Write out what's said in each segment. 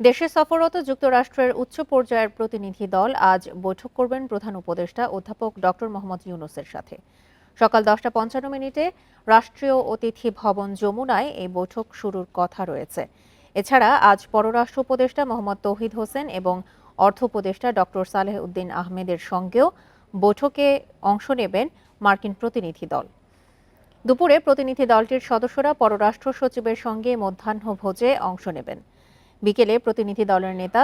দেশে সফররত যুক্তরাষ্ট্রের উচ্চ পর্যায়ের প্রতিনিধি দল আজ বৈঠক করবেন প্রধান উপদেষ্টা অধ্যাপক ডক্টর মোহাম্মদ ইউনূসের সাথে। সকাল 10:55 রাষ্ট্রীয় অতিথি ভবন যমুনায় এই বৈঠক শুরুর কথা রয়েছে। এছাড়া আজ পররাষ্ট্র উপদেষ্টা মোহাম্মদ তৌহিদ হোসেন এবং অর্থ উপদেষ্টা ডক্টর সালেহ উদ্দিন আহমেদের সঙ্গেও বৈঠকে অংশ নেবেন মার্কিন প্রতিনিধি দল। দুপুরে প্রতিনিধি দলটির সদস্যরা পররাষ্ট্র সচিবের সঙ্গে মধ্যাহ্নভোজে অংশ নেবেন। বিকেলে প্রতিনিধি দলের নেতা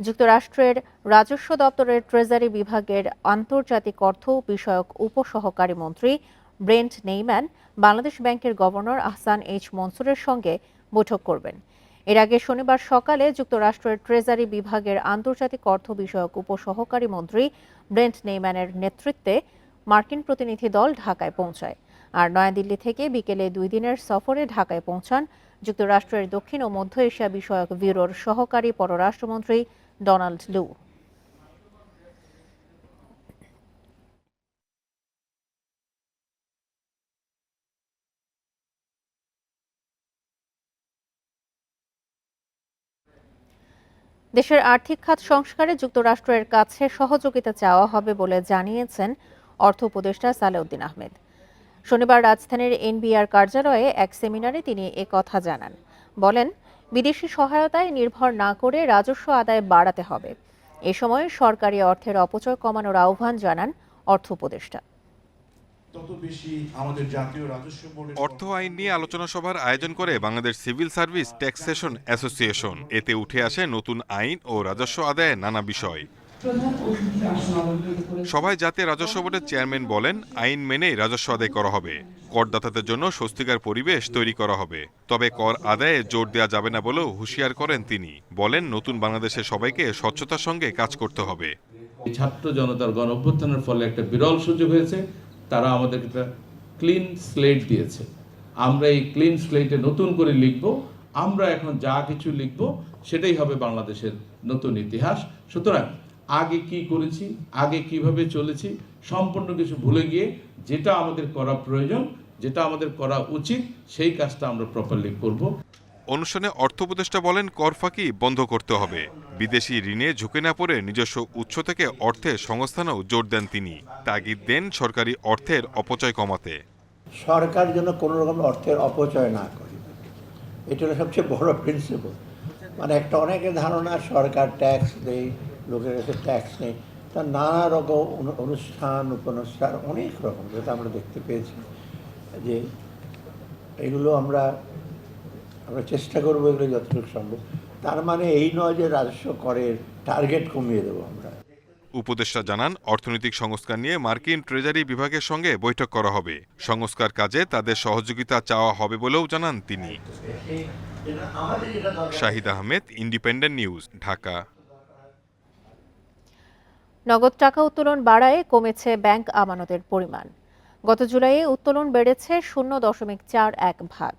যুক্তরাষ্ট্রের রাজস্ব দপ্তরের ট্রেজারি বিভাগের আন্তর্জাতিক অর্থ বিষয়ক উপসহকারী মন্ত্রী ব্রেন্ট নেইম্যান বাংলাদেশ ব্যাংকের গভর্নর আহসান এইচ মনসুরের সঙ্গে বৈঠক করবেন। এর আগে শনিবার সকালে যুক্তরাষ্ট্রের ট্রেজারি বিভাগের আন্তর্জাতিক অর্থ বিষয়ক উপসহকারী মন্ত্রী ব্রেন্ট নেইম্যানের নেতৃত্বে মার্কিন প্রতিনিধি দল ঢাকায় পৌঁছায়। আর নয়াদিল্লি থেকে বিকেলে 2 দিনের সফরে ঢাকায় পৌঁছান যুক্তরাষ্ট্রের দক্ষিণ ও মধ্য এশিয়া বিষয়ক ব্যুরোর সহকারী পররাষ্ট্রমন্ত্রী ডোনাল্ড লু। দেশের আর্থিক খাত সংস্কারে যুক্তরাষ্ট্রের কাছে সহযোগিতা চাওয়া হবে বলে জানিয়েছেন অর্থ উপদেষ্টা সালেহ উদ্দিন আহমেদ। শনিবার রাজধানীর এনবিআর কার্যালয়ে এক সেমিনারে তিনি একথা জানান। বলেন, বিদেশি সহায়তায় নির্ভর না করে রাজস্ব আদায় বাড়াতে হবে। এ সময় সরকারি অর্থের অপচয় কমানোর আহ্বান জানান অর্থ উপদেষ্টা। অর্থ আইন নিয়ে আলোচনা সভার আয়োজন করে Bangladesh civil service taxation association. এতে উঠে আসে নতুন আইন ও রাজস্ব আদায়ের নানা বিষয়। সভায় জাতীয় রাজস্ব বোর্ডের চেয়ারম্যান বলেন, আইন মেনেই রাজস্ব আদায় করা হবে। করদাতাদের জন্য স্বস্তিকর পরিবেশ তৈরি করা হবে। তবে কর আদায়ে জোর দেওয়া যাবে না বলেও হুঁশিয়ার করেন তিনি। বলেন, নতুন বাংলাদেশের সবাইকে স্বচ্ছতার সঙ্গে কাজ করতে হবে। ছাত্র জনতার গণ অভ্যুত্থানের ফলে একটা বিরল সুযোগ হয়েছে। তারা আমাদেরকে একটা ক্লিন স্লেট দিয়েছে। আমরা এই ক্লিন স্লেটে নতুন করে লিখব। আমরা এখন যা কিছু লিখব সেটাই হবে বাংলাদেশের নতুন ইতিহাস। সুতরাং আগে কি করেছি, আগে কিভাবে চলেছি, সম্পূর্ণ কিছু ভুলে গিয়ে যেটা আমাদের করা প্রয়োজন, যেটা আমাদের করা উচিত, সেই কাজটা আমরা প্রপারলি করব। অনুষ্ঠানে অর্থ উপদেষ্টা বলেন, কর ফাঁকি বন্ধ করতে হবে। বিদেশি ঋণে ঝুঁকে না পড়ে নিজস্ব উৎস থেকে অর্থের সংস্থানেও জোর দেন তিনি। তাগিদ দেন সরকারি অর্থের অপচয় কমাতে। সরকার যেন কোনো রকম অর্থের অপচয় না করে, এটা হলো সবচেয়ে বড় প্রিন্সিপাল। মানে একটা অনেকের ধারণা সরকার ট্যাক্স দেয়, লোকের কাছে ট্যাক্স নেই। তার নানা রকম অনুষ্ঠান উপন্যাস অনেক রকম, যেটা আমরা দেখতে পেয়েছি যে এগুলো আমরা চেষ্টা করবো এগুলো যতটুকু সম্ভব। তার মানে এই নয় যে রাজস্ব করের টার্গেট কমিয়ে দেবো আমরা। উপদেষ্টা জানান, অর্থনৈতিক সংস্কার নিয়ে মার্কিন ট্রেজারি বিভাগের সঙ্গে বৈঠক করা হবে। সংস্কার কাজে তাদের সহযোগিতা চাওয়া হবে বলেও জানান তিনি। Shahid Ahmed, independent news, Dhaka. নগদ টাকা উত্তোলন বাড়ায় কমেছে ব্যাংক আমানতের পরিমাণ। গত জুলাইয়ে উত্তোলন বেড়েছে 0.41%।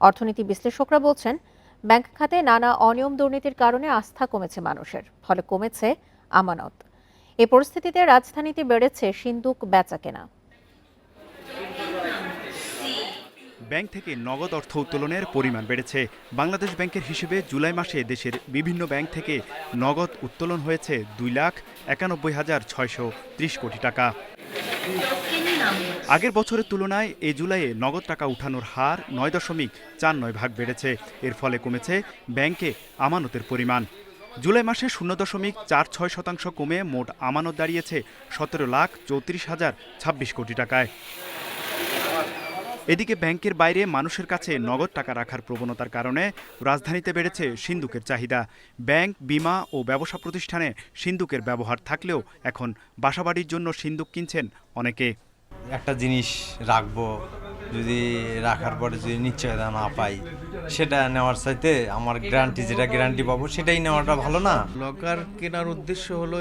অর্থনীতি বিশ্লেষকরা বলছেন, ব্যাংক খাতে নানা অনিয়ম দুর্নীতির কারণে আস্থা কমেছে মানুষের, ফলে কমেছে আমানত। এই পরিস্থিতিতে রাজধানীতে বেড়েছে সিন্দুক বেচাকেনা। ব্যাংক থেকে নগদ অর্থ উত্তোলনের পরিমাণ বেড়েছে। বাংলাদেশ ব্যাংকের হিসেবে জুলাই মাসে দেশের বিভিন্ন ব্যাংক থেকে নগদ উত্তোলন হয়েছে 2,91,630 কোটি টাকা। আগের বছরের তুলনায় এ জুলাইয়ে নগদ টাকা উঠানোর হার 9.49% বেড়েছে। এর ফলে কমেছে ব্যাংকে আমানতের পরিমাণ। জুলাই মাসে 0.46% কমে মোট আমানত দাঁড়িয়েছে 17,34,026 কোটি টাকায়। এদিকে ব্যাংকের বাইরে মানুষের কাছে নগদ টাকা রাখার প্রবণতার কারণে রাজধানীতে বেড়েছে সিন্দুকের চাহিদা। ব্যাংক, বিমা ও ব্যবসা প্রতিষ্ঠানে সিন্দুকের ব্যবহার থাকলেও এখন বাসাবাড়ির জন্য সিন্দুক কিনছেন অনেকে। একটা জিনিস রাখবো, যদি রাখার পরে যদি নিশ্চয়তা না পাই, সেটা নেওয়ার চাইতে আমার যেটা গ্যারান্টি পাবো সেটাই নেওয়াটা ভালো না? লকার কেনার উদ্দেশ্য হলো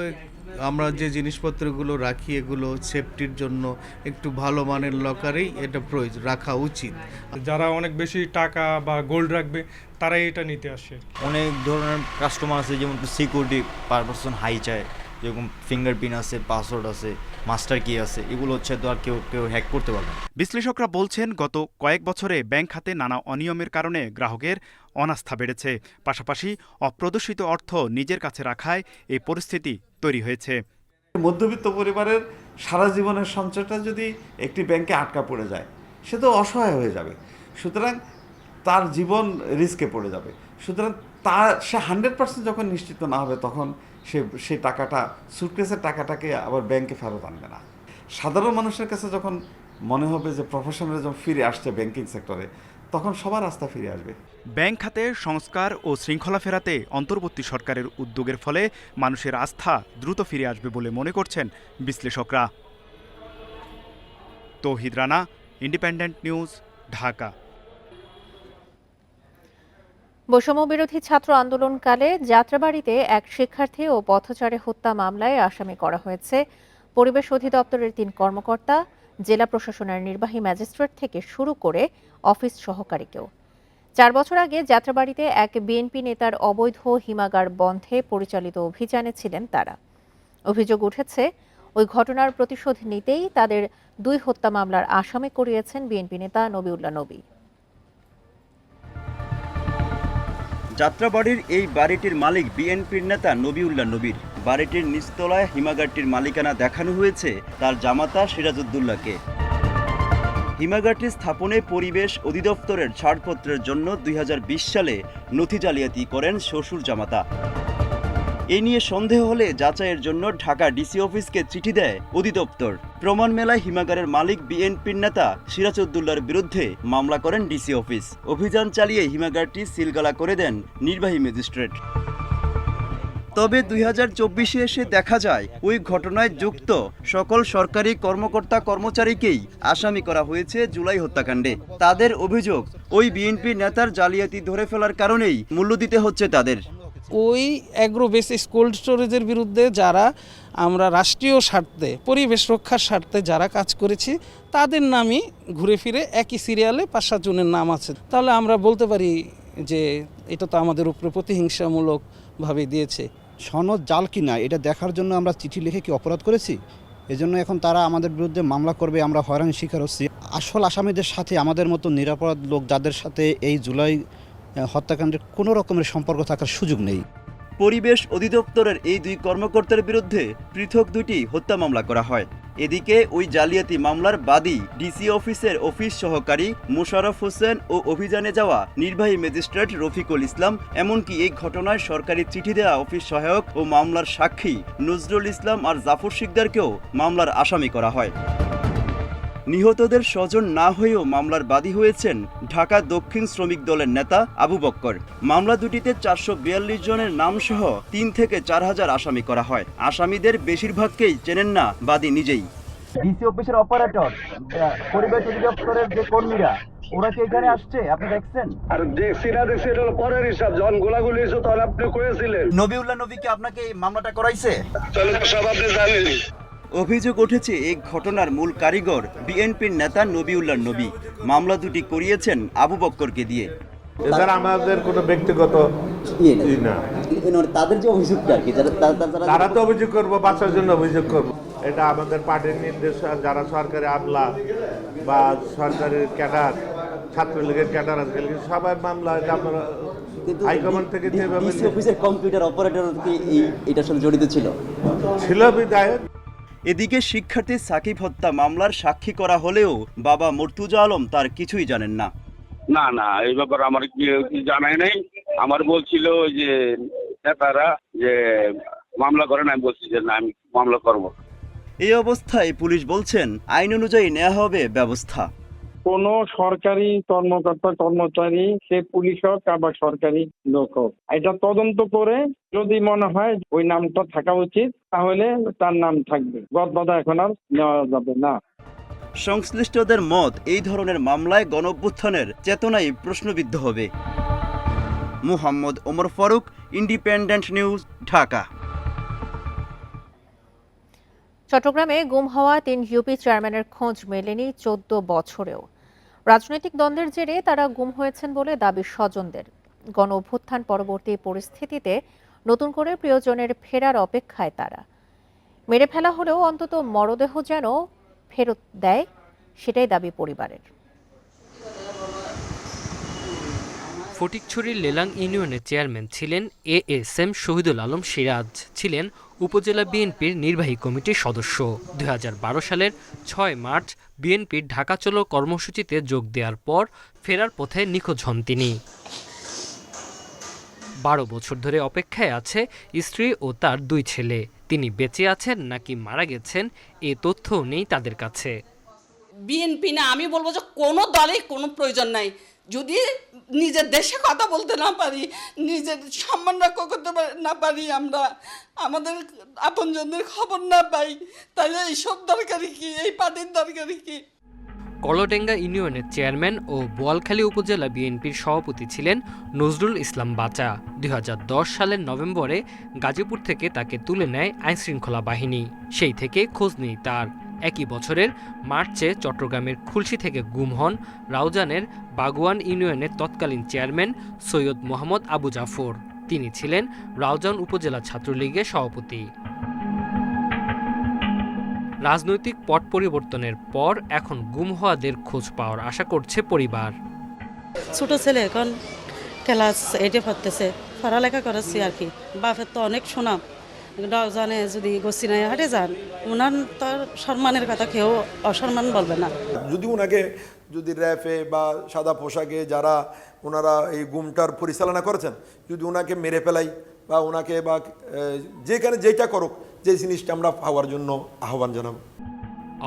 আমরা যে জিনিসপত্রগুলো রাখি এগুলো সেফটির জন্য একটু ভালো মানের লকারেই এটা প্রয়োজন রাখা উচিত। যারা অনেক বেশি টাকা বা গোল্ড রাখবে তারাই এটা নিতে আসে। অনেক ধরনের কাস্টমার আছে যেমন সিকিউরিটি পারপারসন হাই চায়, যেরকম ফিঙ্গারপ্রিন্ট আছে, পাসওয়ার্ড আছে, মাস্টার কি আছে, এগুলো হচ্ছে তো আর কেউ কেউ হ্যাক করতে পারবে না। বিশ্লেষকরা বলছেন গত কয়েক বছরে ব্যাংক খাতে নানা অনিয়মের কারণে গ্রাহকের অনাস্থা বেড়েছে। পাশাপাশি অপ্রদর্শিত অর্থ নিজের কাছে রাখায় এই পরিস্থিতি তৈরি হয়েছে। মধ্যবিত্ত পরিবারের সারা জীবনের সঞ্চয়টা যদি একটি ব্যাংকে আটকা পড়ে যায়, সে তো অসহায় হয়ে যাবে। সুতরাং তার জীবন রিস্কে পড়ে যাবে। সুতরাং সে 100% যখন নিশ্চিত না হবে, তখন সেই টাকাটা, সুটকেসের টাকাটাকে আবার ব্যাংকে ফেরত আনবে না। সাধারণ মানুষের কাছে যখন মনে হবে যে প্রফেশনালিজম ফিরে আসছে ব্যাংকিং সেক্টরে, তখন সবার আস্থা ফিরে আসবে। ব্যাংক খাতে সংস্কার ও শৃঙ্খলা ফেরাতে অন্তর্বর্তী সরকারের উদ্যোগের ফলে মানুষের আস্থা দ্রুত ফিরে আসবে বলে মনে করছেন বিশ্লেষকরা। তৌহিদ রানা, ইন্ডিপেন্ডেন্ট নিউজ, ঢাকা। বৈষম্য বিরোধী ছাত্র আন্দোলনকালে যাত্রাবাড়িতে এক শিক্ষার্থী ও পথচারী হত্যা মামলায় আসামি করা হয়েছে পরিবেশ অধিদপ্তরের ৩ কর্মকর্তা, জেলা প্রশাসনের নির্বাহী ম্যাজিস্ট্রেট থেকে শুরু করে অফিস সহকারীকেও। 4 বছর আগে যাত্রাবাড়িতে এক বিএনপি নেতার অবৈধ হিমাগার বন্ধে পরিচালিত অভিযানে ছিলেন তারা। অভিযোগ উঠেছে, ওই ঘটনার প্রতিশোধ নিতেই তাদের 2 হত্যা মামলার আসামি করিয়েছেন বিএনপি নেতা নবিউল্লাহ নবী। যাত্রাবাড়ির এই বাড়িটির মালিক বিএনপির নেতা নবিউল্লাহ নবীর। বাড়িটির নিচতলায় হিমাগারটির মালিকানা দেখানো হয়েছে তার জামাতা সিরাজউদ্দৌলাকে। হিমাগারটি স্থাপনে পরিবেশ অধিদপ্তরের ছাড়পত্রের জন্য 2020 সালে নথি জালিয়াতি করেন শ্বশুর জামাতা। এ নিয়ে সন্দেহ হলে যাচাইয়ের জন্য ঢাকা ডিসি অফিসকে চিঠি দেয় অধিদপ্তর। প্রমাণ মেলায় হিমাগারের মালিক বিএনপির নেতা সিরাজউদ্দৌলার বিরুদ্ধে মামলা করেন ডিসি অফিস। অভিযান চালিয়ে হিমাগারটি সিলগালা করে দেন নির্বাহী ম্যাজিস্ট্রেট। তবে 2024-এ এসে দেখা যায় ওই ঘটনায় যুক্ত সকল সরকারি কর্মকর্তা কর্মচারীকেই আসামি করা হয়েছে জুলাই হত্যাকাণ্ডে। তাদের অভিযোগ, ওই বিএনপি নেতার জালিয়াতি ধরে ফেলার কারণেই মূল্য দিতে হচ্ছে তাদের। ওই অ্যাগ্রো বেসিস কোল্ড স্টোরেজের বিরুদ্ধে যারা আমরা রাষ্ট্রীয় স্বার্থে, পরিবেশ রক্ষার স্বার্থে যারা কাজ করেছি, তাদের নামই ঘুরে ফিরে একই সিরিয়ালে 5-7 জনের নাম আছে। তাহলে আমরা বলতে পারি যে এটা তো আমাদের উপরে প্রতিহিংসামূলকভাবে দিয়েছে। সনদ জাল কিনা এটা দেখার জন্য আমরা চিঠি লিখে কি অপরাধ করেছি? এজন্য এখন তারা আমাদের বিরুদ্ধে মামলা করবে, আমরা হয়রানির শিকার হচ্ছি। আসল আসামিদের সাথে আমাদের মতো নিরাপরাধ লোক যাদের সাথে এই জুলাই হত্যাকাণ্ডের কোনো রকমের সম্পর্ক থাকার সুযোগ নেই। পরিবেশ অধিদপ্তরের এই 2 কর্মকর্তার বিরুদ্ধে পৃথক 2টি হত্যা মামলা করা হয়। এদিকে ওই জালিয়াতি মামলার বাদী ডিসি অফিসের অফিস সহকারী মোশাররফ হোসেন ও অভিযানে যাওয়া নির্বাহী ম্যাজিস্ট্রেট রফিকুল ইসলাম, এমনকি এই ঘটনায় সরকারি চিঠি দেওয়া অফিস সহায়ক ও মামলার সাক্ষী নজরুল ইসলাম আর জাফর শিকদারকেও মামলার আসামি করা হয়। নিহতদের স্বজন না হয়েও মামলার বাদী হয়েছেন ঢাকা দক্ষিণ শ্রমিক দলের নেতা আবু বক্কর। মামলা দুটিতে 442 জনের নাম সহ 3 থেকে 4000 আসামি করা হয়। আসামিদের বেশিরভাগকেই চেনেন না বাদী নিজেই। ডিসি অফিসের অপারেটর, পরিবেশ অধিদপ্তরের যে কর্মীরা, ওরা কি এখানে আসছে? আপনি দেখছেন? আর দেখছি না দেখছি, এটা হলো পরের হিসাব। যখন গোলাগুলি হয়েছে তখন আপনি করেছিলেন। নবিউল্লাহ নবী কি আপনাকে এই মামলাটা করাইছে? চলো সব আপনি জানেন। অভিযোগ উঠেছে এই ঘটনার মূল কারিগর বিএনপির নেতা নবিউল্লাহ নবী। মামলা দুটি করিয়েছেন আবু বক্করকে দিয়ে। এছাড়া আমাদের কোনো ব্যক্তিগত না, তাদের যে অভিযোগটা আর কি, তারা তো অভিযোগ করবো, বাঁচার জন্য অভিযোগ করবো। এটা আমাদের পার্টির নির্দেশ। যারা সরকারি আমলা বা সরকারি ক্যাডার, ছাত্রলীগের ক্যাডার আছে, সবাই মামলা আপনারা হাইকমান্ড থেকে যেভাবে অফিসের কম্পিউটার অপারেটর কি এটার সাথে জড়িত ছিল বিধায়ক। এদিকে শিক্ষার্থী সাকিব হত্যা মামলার সাক্ষী করা হলেও বাবা মর্তুজা আলম তার কিছুই জানেন না। না এই ব্যাপারে আমার কি জানাই নাই। আমার বলছিল যে নেতারা যে মামলা করেন, আমি বলছি যে না, আমি মামলা করব। এই অবস্থায় পুলিশ বলছেন আইন অনুযায়ী নেওয়া হবে ব্যবস্থা। কোন সরকারি কর্মকর্তা কর্মচারী, সে পুলিশ হোক বা সরকারি লোক হোক, এটা তদন্ত করে যদি মনে হয় ওই নামটা থাকা উচিত, তাহলে তার নাম থাকবে। গদবাধা এখন আর নেওয়া যাবে না। সংশ্লিষ্টদের মত, এই ধরনের মামলায় গণঅভ্যুত্থানের চেতনাই প্রশ্নবিদ্ধ হবে। Muhammad Omar Faruk, independent news, Dhaka. চট্টগ্রামে গুম হওয়া 3 ইউপি চেয়ারম্যানের খোঁজ মেলেনি 14 বছরেও। রাজনৈতিক দ্বন্দ্বের জেরে তারা গুম হয়েছেন বলে দাবি স্বজনদের। গণ অভ্যুত্থান পরবর্তী পরিস্থিতিতে নতুন করে প্রিয়জনের ফেরার অপেক্ষায় তারা। মেরে ফেলা হলেও অন্তত মরদেহ যেন ফেরত দেয়, সেটাই দাবি পরিবারের। ফটিকছড়ির লেলাং ইউনিয়নের চেয়ারম্যান ছিলেন ASM শহীদুল আলম সিরাজ, ছিলেন উপজেলা বিএনপির নির্বাহী কমিটির সদস্য। 2012 সালের 6 মার্চ বিএনপির ঢাকা চলো কর্মসূচিতে যোগ দেওয়ার পর ফেরার পথে নিখোঁজ হন তিনি। 12 বছর ধরে অপেক্ষায় আছে স্ত্রী ও তার 2 ছেলে। তিনি বেঁচে আছেন নাকি মারা গেছেন এ তথ্য নেই তাদের কাছে। বিএনপি না, আমি বলবো যে কোনো দলেই কোনো প্রয়োজন নাই। যদি নিজের দেশে কথা বলতে না পারি, নিজের সম্মান রক্ষা করতে না পারি, আমরা আমাদের আপনজনদের খবর না পাই, তাহলে এইসব দরকারি কি, এই পার্টির দরকারি কি? কলডেঙ্গা ইউনিয়নের চেয়ারম্যান ও বোয়ালখালী উপজেলা বিএনপির সভাপতি ছিলেন নজরুল ইসলাম বাচা। 2010 সালের নভেম্বরে গাজীপুর থেকে তাকে তুলে নেয় আইনশৃঙ্খলা বাহিনী। সেই থেকে খোঁজ নেই তার। একই বছরের মার্চে চট্টগ্রামের খুলশী থেকে গুম হন রাউজানের বাগুয়ান ইউনিয়নের তৎকালীন চেয়ারম্যান সৈয়দ মোহাম্মদ আবু জাফর। তিনি ছিলেন রাউজান উপজেলা ছাত্রলীগের সভাপতি। রাজনৈতিক পট পরিবর্তনের পর এখন গুম হওয়াদের খোঁজ পাওয়ার আশা করছে পরিবার। ছোট ছেলে এখন ক্লাস 8-এ পড়তেছে, পড়ালেখা করাচ্ছি আর কি। বাপের তো অনেক সুনাম, জানে যদি গোসিনায় হাটে যান, ওনার তার সম্মানের কথা কেউ অসম্মান বলবে না। যদি ওনাকে র্যাফে বা সাদা পোশাকে যারা ওনারা এই গুমটার পরিচালনা করেছেন, যদি ওনাকে মেরে ফেলাই বা ওনাকে বা যেখানে যেটা করুক, যে জিনিসটা আমরা পাওয়ার জন্য আহ্বান জানাব।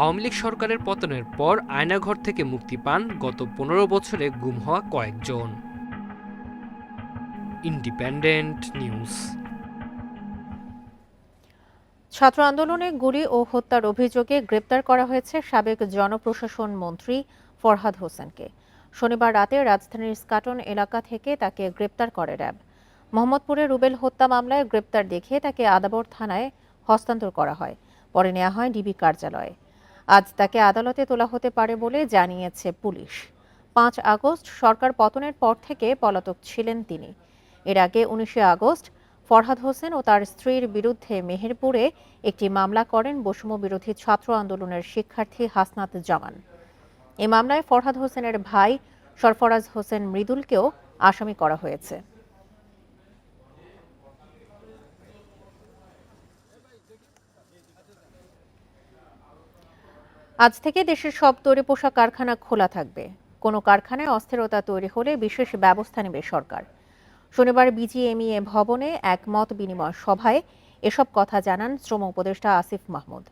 আওয়ামী লীগ সরকারের পতনের পর আয়নাঘর থেকে মুক্তি পান গত 15 বছরে গুম হওয়া কয়েকজন। Independent news. ছাত্র আন্দোলনে গুলি ও হত্যার অভিযোগে গ্রেপ্তার করা হয়েছে সাবেক জনপ্রশাসন মন্ত্রী ফরহাদ হোসেনকে। শনিবার রাতে রাজধানীর স্কাটন এলাকা থেকে তাকে গ্রেপ্তার করে র্যাব। মোহাম্মদপুরে রুবেল হত্যা মামলায় গ্রেপ্তার দেখিয়ে তাকে আদাবর থানায় হস্তান্তর করা হয়, পরে নেওয়া হয় ডিবি কার্যালয়ে। আজ তাকে আদালতে তোলা হতে পারে বলে জানিয়েছে পুলিশ। 5 আগস্ট সরকার পতনের পর থেকে পলাতক ছিলেন তিনি। এর আগে 19 আগস্ট ফরহাদ হোসেন ও তার স্ত্রীর বিরুদ্ধে মেহেরপুরে একটি মামলা করেন বৈষম্য বিরোধী ছাত্র আন্দোলনের শিক্ষার্থী হাসনাত জামান। এই মামলায় ফরহাদ হোসেনের ভাই সরফরাজ হোসেন মৃদুলকেও আসামি করা হয়েছে। আজ থেকে দেশের সব তৈরি পোশাক কারখানা খোলা থাকবে। কোনো কারখানায় অস্থিরতা তৈরি হলে বিশেষ ব্যবস্থা নেবে সরকার। শনিবার বিজিএমইএ ভবনে এক মত বিনিময় সভায় এসব কথা জানান শ্রম উপদেষ্টা আসিফ মাহমুদ।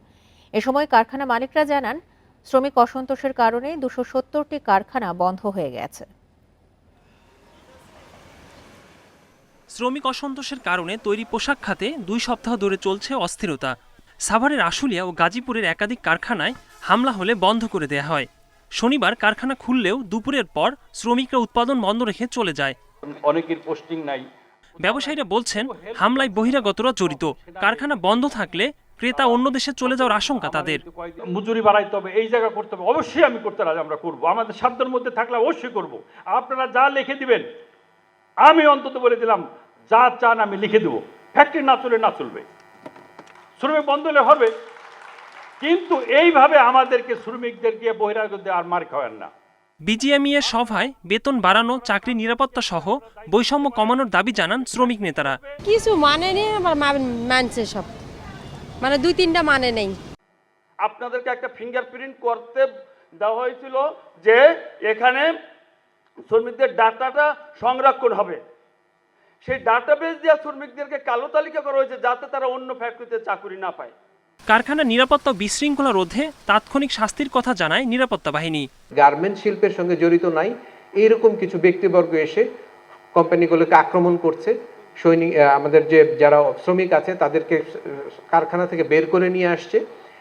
এ সময় কারখানা মালিকরা জানান, শ্রমিক অসন্তোষের কারণে 270টি কারখানা বন্ধ হয়ে গেছে। শ্রমিক অসন্তোষের কারণে তৈরি পোশাক খাতে 2 সপ্তাহ ধরে চলছে অস্থিরতা। সাভারের আশুলিয়া ও গাজীপুরের একাধিক কারখানায় হামলা হলে বন্ধ করে দেয়া হয়। শনিবার কারখানা খুললেও দুপুরের পর শ্রমিকরা উৎপাদন বন্ধ রেখে চলে যায়। অনেকের পোস্টিং নাই। ব্যবসায়ীরা বলছেন, হামলায় বহিরাগতরা জড়িত। কারখানা বন্ধ থাকলে ক্রেতা অন্য দেশে চলে যাওয়ার আশঙ্কা তাদের। মজুরি বাড়াইতে হবে, এই জায়গা করতে হবে, অবশ্যই আমি করতে রাজি, আমরা করবো, আমাদের সাধ্যের মধ্যে থাকলে অবশ্যই করব। আপনারা যা লিখে দিবেন, আমি অন্তত বলে দিলাম, যা চান আমি লিখে দেবো। ফ্যাক্টরি না চলে না চলবে, শ্রমিক বন্ধ হলে হবে, কিন্তু এইভাবে আমাদেরকে শ্রমিকদেরকে বহিরাগত আর মার খাওয়ান না। বিজিএমইএ সভায় বেতন বাড়ানো, চাকরি নিরাপত্তা সহ বৈষম্য কমানোর দাবি জানান শ্রমিক নেতারা। কিছু মানে নেই, আবার মানছে সব, মানে 2-3টা মানে নেই। আপনাদেরকে একটা ফিঙ্গারপ্রিন্ট করতে দেওয়া হয়েছিল যে এখানে শ্রমিকদের ডাটাটা সংরক্ষণ হবে। সেই ডাটাবেস দিয়ে শ্রমিকদেরকে কালো তালিকা করা হয়েছে যাতে তারা অন্য ফ্যাক্টরিতে চাকরি না পায়। কারখানা নিরাপত্তা বিশৃঙ্খলা রোধে তাৎক্ষণিক শাস্তির কথা জানায় নিরাপত্তা বাহিনী। গার্মেন্ট শিল্পের সঙ্গে জড়িত নাই এইরকম কিছু ব্যক্তিবর্গ এসে কোম্পানিগুলোকে আক্রমণ করছে। আমাদের যারা শ্রমিক আছে তাদেরকে কারখানা থেকে বের করে নিয়ে আসছে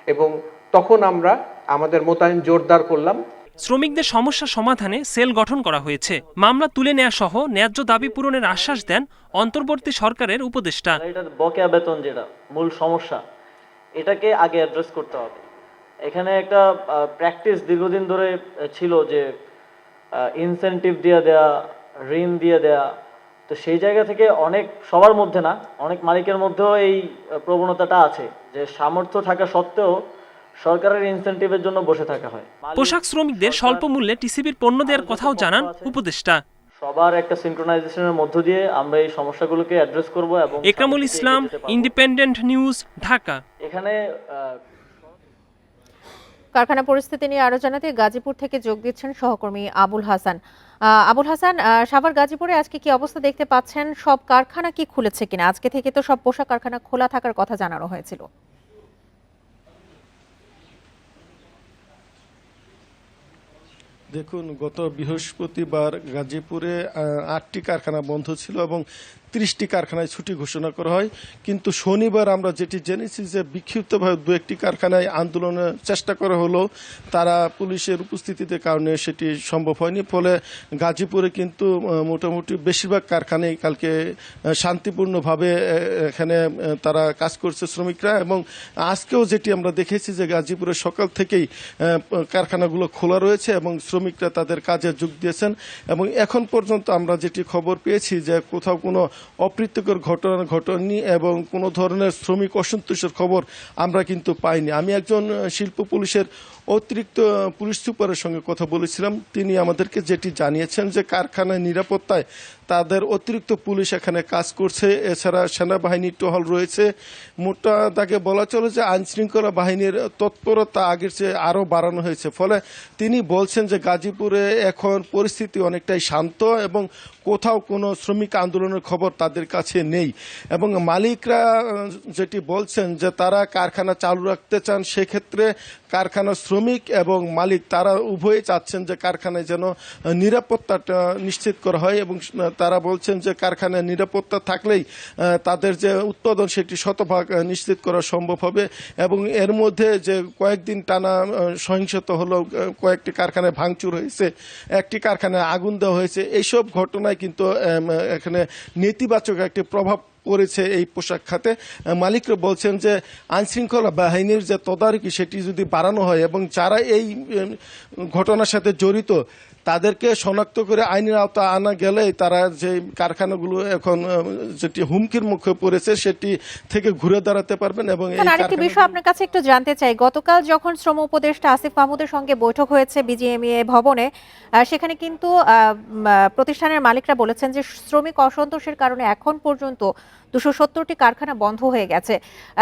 এবং তখন আমরা আমাদের মোতায়েন জোরদার করলাম। শ্রমিকদের সমস্যা সমাধানে সেল গঠন করা হয়েছে। মামলা তুলে নেওয়া সহ ন্যায্য দাবি পূরণের আশ্বাস দেন অন্তর্বর্তী সরকারের উপদেষ্টা। এটা বকেয়া বেতন যেটা মূল সমস্যা, এটাকে আগে অ্যাড্রেস করতে হবে। এখানে একটা প্র্যাকটিস দীর্ঘদিন ধরে ছিল যে ইনসেন্টিভ দিয়ে দেয়া, ঋণ দিয়ে দেয়া, তো সেই জায়গা থেকে অনেক সবার মধ্যে না, অনেক মালিকের মধ্যেও এই প্রবণতাটা আছে যে সামর্থ্য থাকা সত্ত্বেও সরকারের ইনসেনটিভের জন্য বসে থাকা হয়। পোশাক শ্রমিকদের স্বল্প মূল্যে টিসিবির পণ্য দেওয়ার কথাও জানান উপদেষ্টা। সবার একটা সিনক্রোনাইজেশনের মধ্য দিয়ে আমরা এই সমস্যাগুলোকে অ্যাড্রেস করব। এবং একরামুল ইসলাম, ইন্ডিপেন্ডেন্ট নিউজ, ঢাকা। এখানে কারখানা পরিস্থিতি নিয়ে আরো জানাতে গাজীপুর থেকে যোগ দিচ্ছেন সহকর্মী আবুল হাসান। আবুল হাসান, সাভার গাজীপুরে আজকে কি অবস্থা দেখতে পাচ্ছেন? সব কারখানা কি খুলেছে কিনা? আজকে থেকে তো সব পোশাক কারখানা খোলা থাকার কথা জানানো হয়েছিল। দেখুন, গত বৃহস্পতিবার গাজীপুরে 8টি কারখানা বন্ধ ছিল এবং 30টি কারখানায় ছুটি ঘোষণা করা হয়। কিন্তু শনিবার আমরা যেটি জেনেছি যে বিক্ষিপ্তভাবে 2-1টি কারখানায় আন্দোলনের চেষ্টা করা হলো, তারা পুলিশের উপস্থিতিতে কারণে সেটি সম্ভব হয়নি। ফলে গাজীপুরে কিন্তু মোটামুটি বেশিরভাগ কারখানায় কালকে শান্তিপূর্ণভাবে এখানে তারা কাজ করছে শ্রমিকরা। এবং আজকেও যেটি আমরা দেখেছি যে গাজীপুরে সকাল থেকেই কারখানাগুলো খোলা রয়েছে এবং শ্রমিকরা তাদের কাজে যোগ দিয়েছেন। এবং এখন পর্যন্ত আমরা যেটি খবর পেয়েছি যে কোথাও কোনো অপ্রীতিকর ঘটনা ঘটেনি এবং কোনো ধরনের শ্রমিক অসন্তোষের খবর আমরা কিন্তু পাইনি। আমি একজন শিল্প পুলিশের অতিরিক্ত পুলিশ সুপারের সঙ্গে কথা বলেছিলাম। তিনি আমাদেরকে যেটি জানিয়েছেন যে কারখানায় নিরাপত্তায় তাদের অতিরিক্ত পুলিশ এখানে কাজ করছে, এছাড়া সেনাবাহিনীর টহল রয়েছে। মোটা দাগে বলা চলে যে আইনশৃঙ্খলা বাহিনীর তৎপরতা আগের চেয়ে আরও বাড়ানো হয়েছে। ফলে তিনি বলছেন যে গাজীপুরে এখন পরিস্থিতি অনেকটাই শান্ত এবং কোথাও কোনো শ্রমিক আন্দোলনের খবর তাদের কাছে নেই। এবং মালিকরা যেটি বলছেন যে তারা কারখানা চালু রাখতে চান, সেক্ষেত্রে কারখানার শ্রমিক এবং মালিক তারা উভয়ে চাচ্ছেন যে কারখানায় যেন নিরাপত্তাটা নিশ্চিত করা হয়। এবং তারা বলছেন যে কারখানায় নিরাপত্তা থাকলেই তাদের যে উৎপাদন সেটি শতভাগ নিশ্চিত করা সম্ভব হবে। এবং এর মধ্যে যে কয়েকদিন টানা সহিংসতা হলো, কয়েকটি কারখানায় ভাঙচুর হয়েছে, একটি কারখানায় আগুন দেওয়া হয়েছে, এইসব ঘটনায় কিন্তু এখানে নেতিবাচক একটি প্রভাব পড়েছে এই পোশাক খাতে। মালিকরা বলছেন যে আইনশৃঙ্খলা বাহিনীর যে তদারকি সেটি যদি বাড়ানো হয় এবং যারা এই ঘটনার সাথে জড়িত তাদেরকে শনাক্ত করে আইনের আওতায় আনা গেলেই তারা যে কারখানাগুলো এখন যেটি হুমকির মুখে পড়েছে সেটি থেকে ঘুরে দাঁড়াতে পারবেন। এবং আরেকটি বিষয় আপনার কাছে একটু জানতে চাই, গতকাল যখন শ্রম উপদেষ্টা আসিফ মাহমুদের সঙ্গে বৈঠক হয়েছে বিজিএমইএ ভবনে, সেখানে কিন্তু প্রতিষ্ঠানের মালিকরা বলেছেন যে শ্রমিক অসন্তোষের কারণে এখন পর্যন্ত 270টি কারখানা বন্ধ হয়ে গেছে।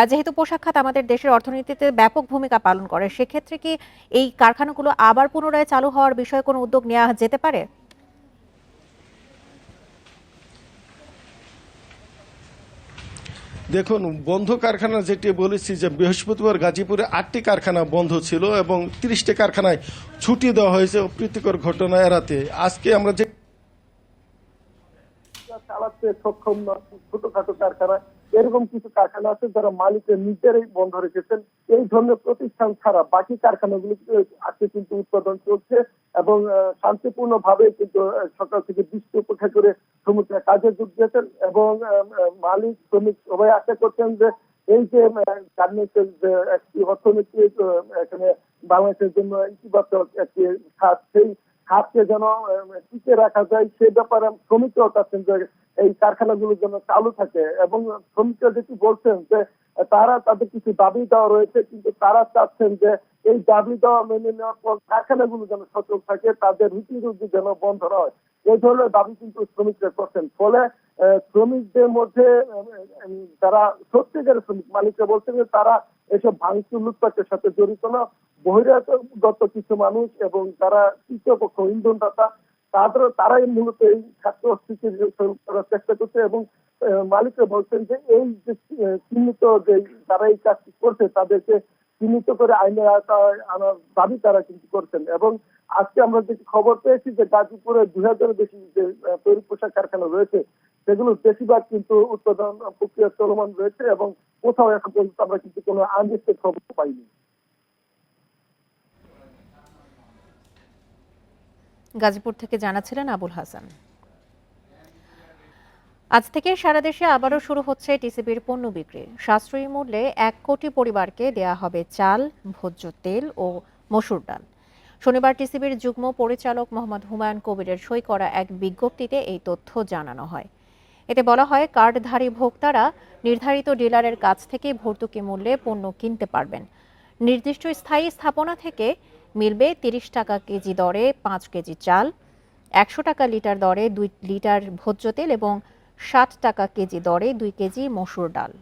যেহেতু পোশাক খাত আমাদের দেশের অর্থনীতিতে ব্যাপক ভূমিকা পালন করে, সেক্ষেত্রে কি এই কারখানাগুলো আবার পুনরায় চালু হওয়ার বিষয়ে কোনো উদ্যোগ নেওয়া যেতে পারে? দেখুন, বন্ধ কারখানা যেটি বলেছি যে বৃহস্পতিবার গাজীপুরে 8টি কারখানা বন্ধ ছিল এবং 30টি কারখানায় ছুটি দেওয়া হয়েছে অপ্রীতিকর ঘটনা এড়াতে। আজকে আমরা যে চালাতে সক্ষম না ছোটখাটো কারখানা, এরকম কিছু কারখানা আছে যারা মালিকের নিজেরাই বন্ধ রেখেছেন। এই ধরনের প্রতিষ্ঠান ছাড়া বাকি কারখানাগুলোতে আজকে কিন্তু উৎপাদন চলছে এবং শান্তিপূর্ণ ভাবে কিন্তু সকাল থেকে বৃষ্টি উপেক্ষা করে শ্রমিকরা কাজে যোগ দিয়েছেন। এবং মালিক শ্রমিক সবাই আশা করছেন যে এই যে গার্মেন্টসের যে একটি অর্থনৈতিক এখানে বাংলাদেশের জন্য ইতিবাচক একটি খাত, সেই খাতকে যেন টিকে রাখা যায় সে ব্যাপারে শ্রমিকরাও চাচ্ছেন যে এই কারখানাগুলো যেন চালু থাকে। এবং শ্রমিকরা যেটি বলছেন যে তারা তাদের কিছু দাবি দেওয়া রয়েছে, কিন্তু তারা চাচ্ছেন যে এই দাবি দেওয়া মেনে নেওয়ার পর কারখানাগুলো যেন সচল থাকে, তাদের রুটি যেন বন্ধ না হয়, এই ধরনের দাবি কিন্তু শ্রমিকরা করছেন। ফলে শ্রমিকদের মধ্যে যারা সত্যিকারের শ্রমিক, মালিকরা বলছেন যে তারা এসব ভাঙচুর লুটপাটের সাথে জড়িত না, বহিরাগত কিছু মানুষ এবং যারা তৃতীয় পক্ষ ইন্ধনদাতা তারাই মূলত এই ছাত্র স্থিতি করার চেষ্টা করছে। এবং মালিকরা বলছেন যে এই যে চিহ্নিত যে যারা এই কাজ করছে তাদেরকে চিহ্নিত করে আইনের আওতায় আনার দাবি তারা কিন্তু করছেন। এবং আজকে আমরা যে খবর পেয়েছি যে গাজীপুরে 2000-এর বেশি যে তৈরি পোশাক কারখানা রয়েছে সেগুলো বেশিরভাগ কিন্তু উৎপাদন প্রক্রিয়া চলমান রয়েছে এবং কোথাও এখন পর্যন্ত আমরা কিন্তু কোনো আনরেস্টের খবর পাইনি। গাজীপুর থেকে জানাচ্ছিলেন আবুল হাসান। আজ থেকে সারা দেশে আবারও শুরু হচ্ছে টিসিবির পণ্য বিক্রি। সাশ্রয়ী মূল্যে 1 কোটি পরিবারকে দেয়া হবে চাল, ভোজ্য তেল ও মসুর ডাল। শনিবার টিসিবির যুগ্ম পরিচালক মোহাম্মদ হুমায়ুন কবিরের সই করা এক বিজ্ঞপ্তিতে এই তথ্য জানানো হয়। এতে বলা হয় কার্ডধারী ভোক্তারা নির্ধারিত ডিলারের কাছ থেকে ভর্তুকি মূল্যে পণ্য কিনতে পারবেন। নির্দিষ্ট স্থায়ী স্থাপনা থেকে মিলবে ৩০ টাকা কেজি দরে ৫ কেজি চাল, ১০০ টাকা লিটার দরে ২ লিটার ভোজ্য তেল এবং ৬০ টাকা কেজি দরে ২ কেজি মসুর ডাল।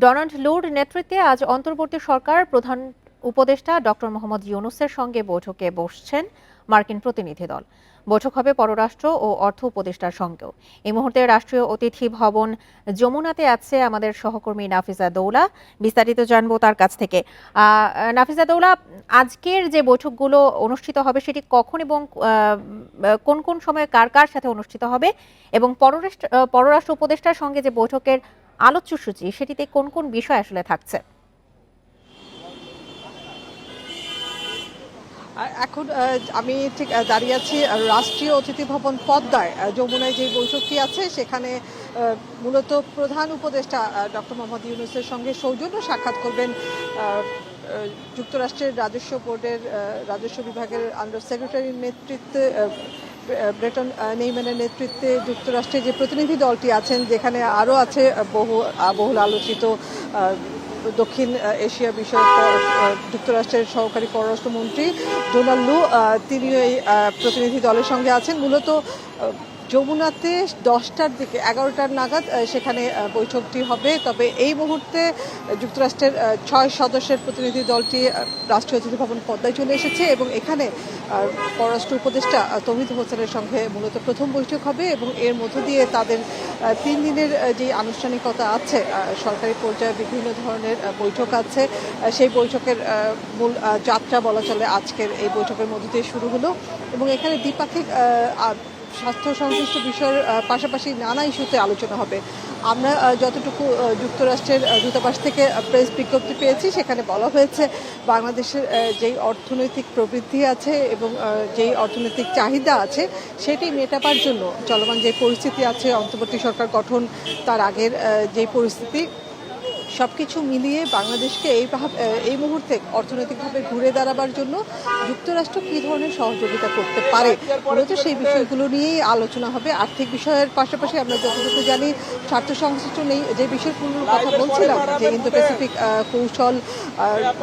ডোনাল্ড লুর নেতৃত্বে আজ অন্তর্বর্তী সরকার প্রধান উপদেষ্টা ডক্টর মোহাম্মদ ইউনূসের সঙ্গে বৈঠকে বসছেন মার্কিন প্রতিনিধি দল। বৈঠক হবে পররাষ্ট্র ও অর্থ উপদেষ্টার সঙ্গেও। এই মুহূর্তে রাষ্ট্রীয় অতিথি ভবন যমুনাতে আছে আমাদের সহকর্মী নাফিজা দৌলা। বিস্তারিত জানবো তার কাছ থেকে। নাফিজা দৌলা, আজকের যে বৈঠকগুলো অনুষ্ঠিত হবে সেটি কখন এবং কোন কোন সময়ে কার কার সাথে অনুষ্ঠিত হবে, এবং পররাষ্ট্র উপদেষ্টার সঙ্গে যে বৈঠকের আলোচ্যসূচি সেটিতে কোন কোন বিষয় আসলে থাকছে? এখন আমি ঠিক দাঁড়িয়ে আছি রাষ্ট্রীয় অতিথি ভবন পদ্মায়। যমুনায় যে বৈঠকটি আছে সেখানে মূলত প্রধান উপদেষ্টা ডক্টর মোহাম্মদ ইউনূসের সঙ্গে সৌজন্য সাক্ষাৎ করবেন যুক্তরাষ্ট্রের রাজস্ব বোর্ডের রাজস্ব বিভাগের আন্ডার সেক্রেটারির নেতৃত্বে, ব্রেটন নেইম্যানের নেতৃত্বে যুক্তরাষ্ট্রের যে প্রতিনিধি দলটি আছেন, যেখানে আরও আছে বহুল আলোচিত দক্ষিণ এশিয়া বিষয়ক যুক্তরাষ্ট্রের সহকারী পররাষ্ট্রমন্ত্রী ডোনাল্ড লু, তিনিও এই প্রতিনিধি দলের সঙ্গে আছেন। মূলত যমুনাতে 10টার দিকে 11টার নাগাদ সেখানে বৈঠকটি হবে। তবে এই মুহূর্তে যুক্তরাষ্ট্রের 6 সদস্যের প্রতিনিধি দলটি রাষ্ট্রীয় অতিথি ভবন পদ্মায় চলে এসেছে এবং এখানে পররাষ্ট্র উপদেষ্টা তৌহিদ হোসেনের সঙ্গে মূলত প্রথম বৈঠক হবে এবং এর মধ্য দিয়ে তাদের 3 দিনের যে আনুষ্ঠানিকতা আছে, সরকারি পর্যায়ে বিভিন্ন ধরনের বৈঠক আছে, সেই বৈঠকের মূল যাত্রা বলা চলে আজকের এই বৈঠকের মধ্য দিয়ে শুরু হলো। এবং এখানে দ্বিপাক্ষিক স্বাস্থ্য সংশ্লিষ্ট বিষয়ের পাশাপাশি নানা ইস্যুতে আলোচনা হবে। আমরা যতটুকু যুক্তরাষ্ট্রের দূতাবাস থেকে প্রেস বিজ্ঞপ্তি পেয়েছি সেখানে বলা হয়েছে বাংলাদেশের যেই অর্থনৈতিক প্রবৃদ্ধি আছে এবং যেই অর্থনৈতিক চাহিদা আছে সেটি মেটাবার জন্য চলমান যে পরিস্থিতি আছে, অন্তর্বর্তী সরকার গঠন, তার আগের যেই পরিস্থিতি, সব কিছু মিলিয়ে বাংলাদেশকে এই মুহূর্তে অর্থনৈতিকভাবে ঘুরে দাঁড়াবার জন্য যুক্তরাষ্ট্র কী ধরনের সহযোগিতা করতে পারে, মূলত সেই বিষয়গুলো নিয়েই আলোচনা হবে। আর্থিক বিষয়ের পাশাপাশি আমরা যতটুকু জানি স্বার্থ সংশ্লিষ্ট নেই যে বিষয়গুলোর কথা বলছিলাম, যে ইন্দো প্যাসিফিক কৌশল,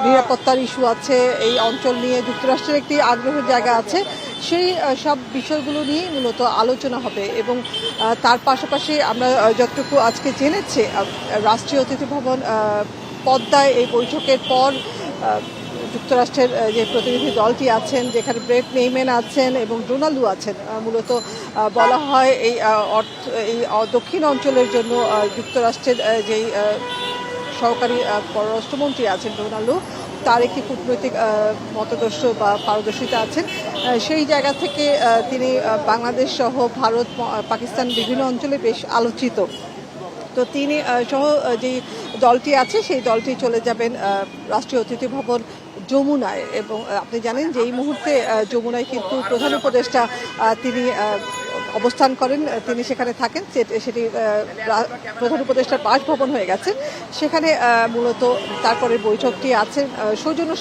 নিরাপত্তার ইস্যু আছে, এই অঞ্চল নিয়ে যুক্তরাষ্ট্রের একটি আগ্রহের জায়গা আছে, সেই সব বিষয়গুলো নিয়েই মূলত আলোচনা হবে। এবং তার পাশাপাশি আমরা যতটুকু আজকে জেনেছি, রাষ্ট্রীয় অতিথি ভবন পদ্মায় এই বৈঠকের পর যুক্তরাষ্ট্রের যে প্রতিনিধি দলটি আছেন, যেখানে ব্রেট নেইম্যান আছেন এবং ডোনাল্ড লু আছেন, মূলত বলা হয় এই দক্ষিণ অঞ্চলের জন্য যুক্তরাষ্ট্রের যেই সহকারী পররাষ্ট্রমন্ত্রী আছেন ডোনাল্ড লু, তার একটি কূটনৈতিক মতাদর্শ বা পারদর্শিতা আছেন। সেই জায়গা থেকে তিনি বাংলাদেশ সহ ভারত, পাকিস্তান বিভিন্ন অঞ্চলে বেশ আলোচিত। তো তিনি সহ যেই দলটি আছে সেই দলটি চলে যাবেন রাষ্ট্রীয় অতিথি ভবন যমুনায়। এবং আপনি জানেন যে এই মুহূর্তে যমুনায় কিন্তু প্রধান উপদেষ্টা তিনি অবস্থান করেন, তিনি সেখানে থাকেন, সেটি প্রধান উপদেষ্টার বাসভবন হয়ে গেছে। সেখানে মূলত তারপরে বৈঠকটি আছে, সৌজন্য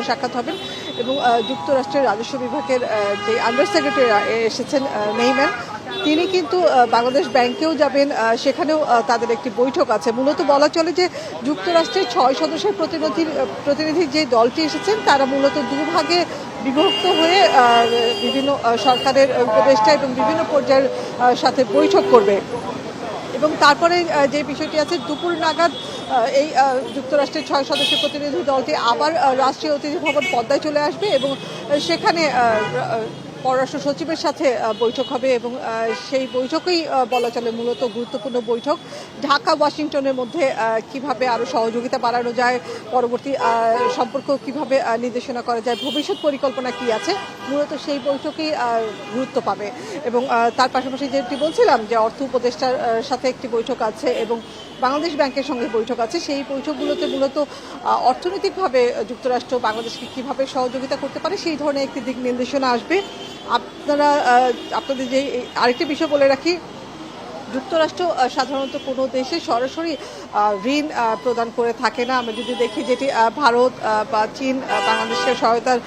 সাক্ষাৎ হবেন। এবং যুক্তরাষ্ট্রের রাজস্ব বিভাগের যে আন্ডার সেক্রেটারি এসেছেন নেইম্যান, তিনি কিন্তু বাংলাদেশ ব্যাংকেও যাবেন, সেখানেও তাদের একটি বৈঠক আছে। মূলত বলা চলে যে যুক্তরাষ্ট্রের 6 সদস্যের প্রতিনিধি যে দলটি এসেছেন তারা মূলত দুভাগে বিভক্ত হয়ে বিভিন্ন সরকারের উপদেষ্টা এবং বিভিন্ন পর্যায়ের সাথে বৈঠক করবে। এবং তারপরে যে বিষয়টি আছে, দুপুর নাগাদ এই যুক্তরাষ্ট্রের 6 সদস্যের প্রতিনিধি দলটি আবার রাষ্ট্রীয় অতিথি ভবন পদ্মায় চলে আসবে এবং সেখানে পররাষ্ট্র সচিবের সাথে বৈঠক হবে। এবং সেই বৈঠকেই বলা চলে মূলত গুরুত্বপূর্ণ বৈঠক, ঢাকা ওয়াশিংটনের মধ্যে কিভাবে আরও সহযোগিতা বাড়ানো যায়, পরবর্তী সম্পর্ক কিভাবে নির্দেশনা করা যায়, ভবিষ্যৎ পরিকল্পনা কি আছে, মূলত সেই বৈঠকেই গুরুত্ব পাবে। এবং তার পাশাপাশি যেটি বলছিলাম যে অর্থ উপদেষ্টার সাথে একটি বৈঠক আছে এবং বাংলাদেশ ব্যাংকের সঙ্গে বৈঠক আছে, সেই বৈঠকগুলোতে মূলত অর্থনৈতিকভাবে যুক্তরাষ্ট্র বাংলাদেশকে কীভাবে সহযোগিতা করতে পারে সেই ধরনের একটি দিক নির্দেশনা আসবে। আপনাদের যে আরেকটি বিষয় বলে রাখি, যুক্তরাষ্ট্র সাধারণত কোনো দেশে সরাসরি ঋণ প্রদান করে থাকে না। আমরা যদি দেখি যেটি ভারত বা চীন বাংলাদেশের সহায়তার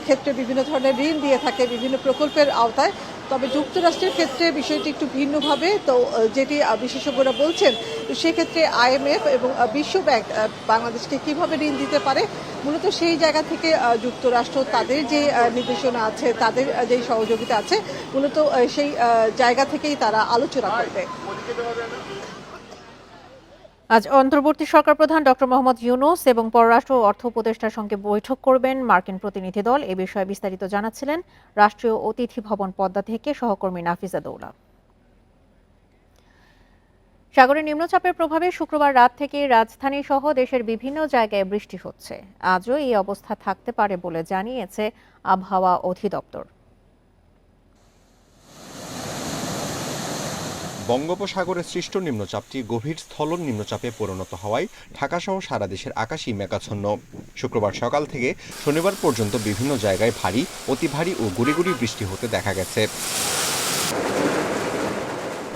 ক্ষেত্রে বিভিন্ন ধরনের ঋণ দিয়ে থাকে বিভিন্ন প্রকল্পের আওতায়। তবে যুক্তরাষ্ট্রের ক্ষেত্রে বিষয়টি একটু ভিন্নভাবে, তো যেটি বিশেষজ্ঞরা বলছেন সেক্ষেত্রে IMF এবং বিশ্ব ব্যাংক বাংলাদেশকে কিভাবে ঋণ দিতে পারে, মূলত সেই জায়গা থেকে যুক্তরাষ্ট্র তাদের যে নির্দেশনা আছে, তাদের যে সহযোগিতা আছে, মূলত সেই জায়গা থেকেই তারা আলোচনা করবে। আজ অন্তর্বর্তী সরকার প্রধান ডক্টর মোহাম্মদ ইউনূস এবং পররাষ্ট্র ও অর্থ উপদেষ্টার সঙ্গে বৈঠক করবেন মার্কিন প্রতিনিধি দল। এ বিষয়ে বিস্তারিত জানাচ্ছিলেন রাষ্ট্রীয় অতিথি ভবন পদ্মা থেকে সহকর্মী নাফিজা দৌলা। সাগরে নিম্নচাপের প্রভাবে শুক্রবার রাত থেকে রাজধানী সহ দেশের বিভিন্ন জায়গায় বৃষ্টি হচ্ছে। আজও এই অবস্থা থাকতে পারে বলে জানিয়েছে আবহাওয়া অধিদপ্তর। বঙ্গোপসাগরে সৃষ্ট নিম্নচাপটি গভীর স্থলন নিম্নচাপে পরিণত হওয়ায় ঢাকাসহ সারা দেশের আকাশই মেঘাচ্ছন্ন। শুক্রবার সকাল থেকে শনিবার পর্যন্ত বিভিন্ন জায়গায় ভারী, অতি ভারী ও গুঁড়ি গুঁড়ি বৃষ্টি হতে দেখা গেছে।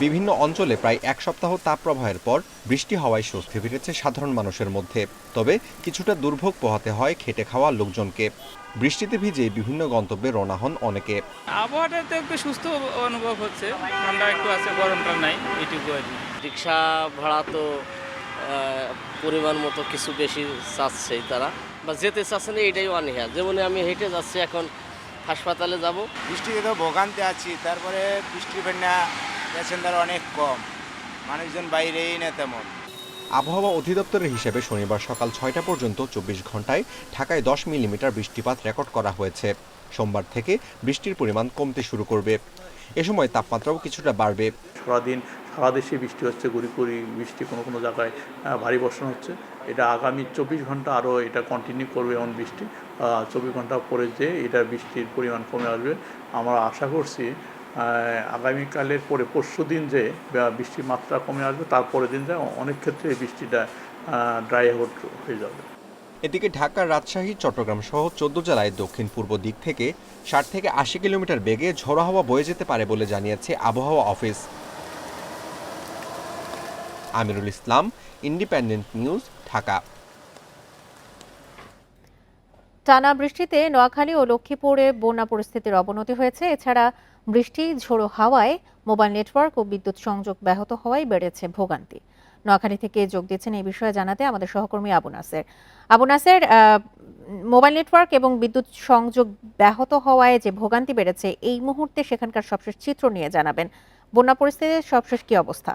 বিভিন্ন অঞ্চলে প্রায় এক সপ্তাহ তাপপ্রবাহের পর বৃষ্টি হওয়ায় স্বস্তি ফিরেছে সাধারণ মানুষের মধ্যে। তবে কিছুটা দুর্ভোগ পোহাতে হয় খেটে খাওয়া লোকজনকে। বৃষ্টিতে ভিজে বিভিন্ন গন্তব্যে রওনা হন অনেকে। আবহাওয়াটা তো একটু সুস্থ অনুভব হচ্ছে, ঠান্ডা একটু আছে, গরমটা নাই, এটুকু আর কি। রিক্সা ভাড়া তো পরিমাণ মতো কিছু বেশি চাচ্ছে তারা, বা যেতে চাচ্ছে না, এটাই অনীহা। যেমন আমি হেঁটে যাচ্ছি, এখন হাসপাতালে যাব। বৃষ্টিতে তো ভোগান্তি আছি, তারপরে বৃষ্টির ফেন্না প্যাসেঞ্জার অনেক কম, মানুষজন বাইরেই না তেমন। আবহাওয়া অধিদপ্তরের হিসেবে শনিবার সকাল 6টা পর্যন্ত 24 ঘন্টায় ঢাকায় 10 মিলিমিটার বৃষ্টিপাত রেকর্ড করা হয়েছে। সোমবার থেকে বৃষ্টির পরিমাণ কমতে শুরু করবে। এ সময় তাপমাত্রাও কিছুটা বাড়বে। সারাদিন সারা দেশে বৃষ্টি হচ্ছে, গুড়ি গুড়ি বৃষ্টি, কোনো কোনো জায়গায় ভারী বর্ষণ হচ্ছে। এটা আগামী 24 ঘন্টা আরও এটা কন্টিনিউ করবে এমন বৃষ্টি। 24 ঘন্টা পরে যে এটা বৃষ্টির পরিমাণ কমে আসবে। আমরা আশা করছি আগামীকালের পরে পরশু দিন যে বৃষ্টির মাত্রা কমে আসবে, তারপরের দিন যে অনেক ক্ষেত্রে এই বৃষ্টিটা ড্রাই আউট হয়ে যাবে। এদিকে ঢাকা, রাজশাহী, চট্টগ্রাম সহ 14 জেলায় দক্ষিণ পূর্ব দিক থেকে 60 থেকে 80 কিলোমিটার বেগে ঝোড়ো হাওয়া বয়ে যেতে পারে বলে জানিয়েছে আবহাওয়া office. Amirul Islam, independent news, Dhaka. টানা বৃষ্টিতে নোয়াখালী ও লক্ষ্মীপুরে বন্যা পরিস্থিতির অবনতি হয়েছে। এছাড়া বৃষ্টি, ঝোড়ো হাওয়ায় মোবাইল নেটওয়ার্ক ও বিদ্যুৎ সংযোগ ব্যাহত হওয়ায় বেড়েছে ভোগান্তি। নোয়াখালী থেকে যোগ দিচ্ছেন এই বিষয়ে জানাতে আমাদের সহকর্মী আবু নাসের। আবু নাসের, মোবাইল নেটওয়ার্ক এবং বিদ্যুৎ সংযোগ ব্যাহত হওয়ায় যে ভোগান্তি বেড়েছে, এই মুহূর্তে সেখানকার সবশেষ চিত্র নিয়ে জানাবেন। বন্যা পরিস্থিতির সবশেষ কি অবস্থা?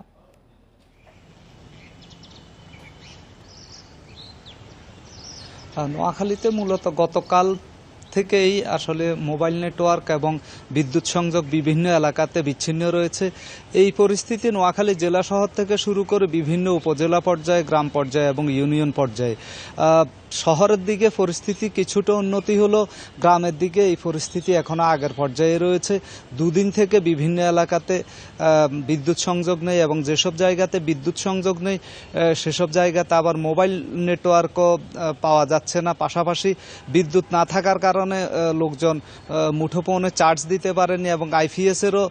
নোয়াখালীতে মূলত গতকাল থেকেই আসলে মোবাইল নেটওয়ার্ক এবং বিদ্যুৎ সংযোগ বিভিন্ন এলাকাতে বিচ্ছিন্ন রয়েছে। এই পরিস্থিতি নোয়াখালী জেলা শহর থেকে শুরু করে বিভিন্ন উপজেলা পর্যায়ে, গ্রাম পর্যায়ে এবং ইউনিয়ন পর্যায়ে। শহরের দিকে পরিস্থিতি কিছুটা উন্নতি হলো, গ্রামের দিকে এই পরিস্থিতি এখনো আগের পর্যায়ে রয়েছে। দুদিন থেকে বিভিন্ন এলাকাতে বিদ্যুৎ সংযোগ নেই এবং যেসব জায়গাতে বিদ্যুৎ সংযোগ নেই সেসব জায়গাতে আবার মোবাইল নেটওয়ার্কও পাওয়া যাচ্ছে না। পাশাপাশি বিদ্যুৎ না থাকার কারণে লোকজন মুঠোফোনে চার্জ দিতে পারেনি এবং আইপিএসেরও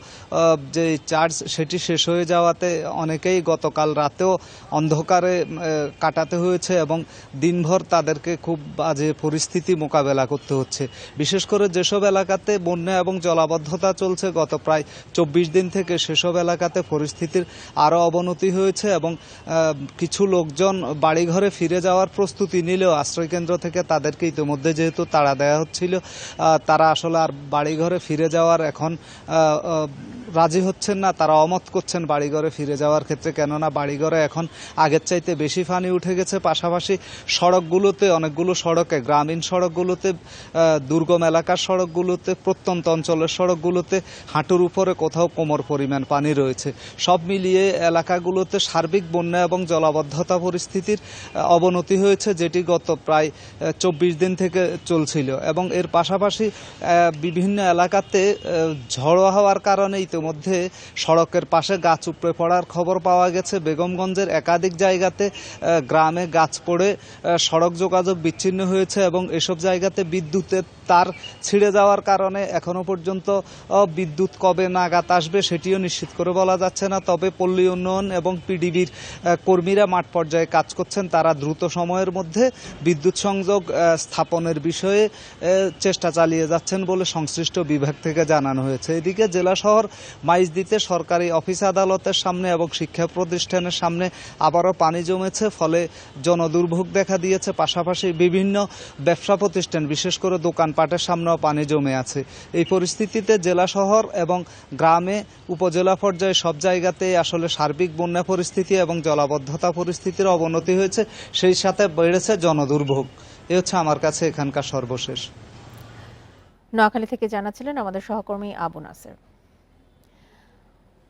যে চার্জ সেটি শেষ হয়ে যাওয়াতে অনেকেই গতকাল রাতেও অন্ধকারে কাটাতে হয়েছে এবং দিনভর তাদেরকে খুব বাজে পরিস্থিতি মোকাবেলা করতে হচ্ছে। বিশেষ করে যেসব এলাকাতে বন্যা এবং জলাবদ্ধতা চলছে গত প্রায় 24 দিন থেকে, সেসব এলাকাতে পরিস্থিতির আরও অবনতি হয়েছে এবং কিছু লোকজন বাড়িঘরে ফিরে যাওয়ার প্রস্তুতি নিলেও আশ্রয়কেন্দ্র থেকে তাদেরকে ইতিমধ্যে যেহেতু তাড়া দেওয়া হচ্ছিল, তারা আসলে আর বাড়িঘরে ফিরে যাওয়ার এখন রাজি হচ্ছেন না। তারা অমত করছেন বাড়িঘরে ফিরে যাওয়ার ক্ষেত্রে, কেননা বাড়িঘরে এখন আগের চাইতে বেশি পানি উঠে গেছে। পাশাপাশি সড়কগুলোতে, অনেকগুলো সড়কে, গ্রামীণ সড়কগুলোতে, দুর্গম এলাকার সড়কগুলোতে, প্রত্যন্ত অঞ্চলের সড়কগুলোতে হাঁটুর উপরে কোথাও কোমর পরিমাণ পানি রয়েছে। সব মিলিয়ে এলাকাগুলোতে সার্বিক বন্যা এবং জলাবদ্ধতা পরিস্থিতির অবনতি হয়েছে, যেটি গত প্রায় 24 দিন থেকে চলছিল। এবং এর পাশাপাশি বিভিন্ন এলাকাতে ঝড়ো হওয়ার কারণে ইতিমধ্যে সড়কের পাশে গাছ উপড়ে পড়ার খবর পাওয়া গেছে। বেগমগঞ্জের একাধিক জায়গাতে গ্রামে গাছ পড়ে সড়ক যোগাযোগ বিচ্ছিন্ন হয়েছে এবং এসব জায়গাতে বিদ্যুতের তার ছিঁড়ে যাওয়ার কারণে এখনো পর্যন্ত বিদ্যুৎ কবে নাগাদ আসবে সেটিও নিশ্চিত করে বলা যাচ্ছে না। তবে পল্লী উন্নয়ন এবং পিডিবির কর্মীরা মাঠ পর্যায়ে কাজ করছেন, তারা দ্রুত সময়ের মধ্যে বিদ্যুৎ সংযোগ স্থাপনের বিষয়ে চেষ্টা চালিয়ে যাচ্ছেন বলে সংশ্লিষ্ট বিভাগ থেকে জানানো হয়েছে। এদিকে জেলা শহর মাইজদিতে সরকারি অফিস আদালতের সামনে এবং শিক্ষা প্রতিষ্ঠানের সামনে আবারও পানি জমেছে, ফলে জনদুর্ভোগ দেখা দিয়েছে। পাশাপাশি বিভিন্ন ব্যবসা প্রতিষ্ঠান বিশেষ করে দোকানপাটের সামনেও পানি জমে আছে। এই পরিস্থিতিতে জেলা শহর এবং গ্রামে উপজেলা পর্যায়ে সব জায়গাতেই আসলে সার্বিক বন্যা পরিস্থিতি এবং জলাবদ্ধতা পরিস্থিতির অবনতি হয়েছে, সেই সাথে বেড়েছে জনদুর্ভোগ। এ হচ্ছে আমার কাছে এখানকার সর্বশেষ। নোয়াখালী থেকে জানাচ্ছিলেন আমাদের সহকর্মী আবু নাসের।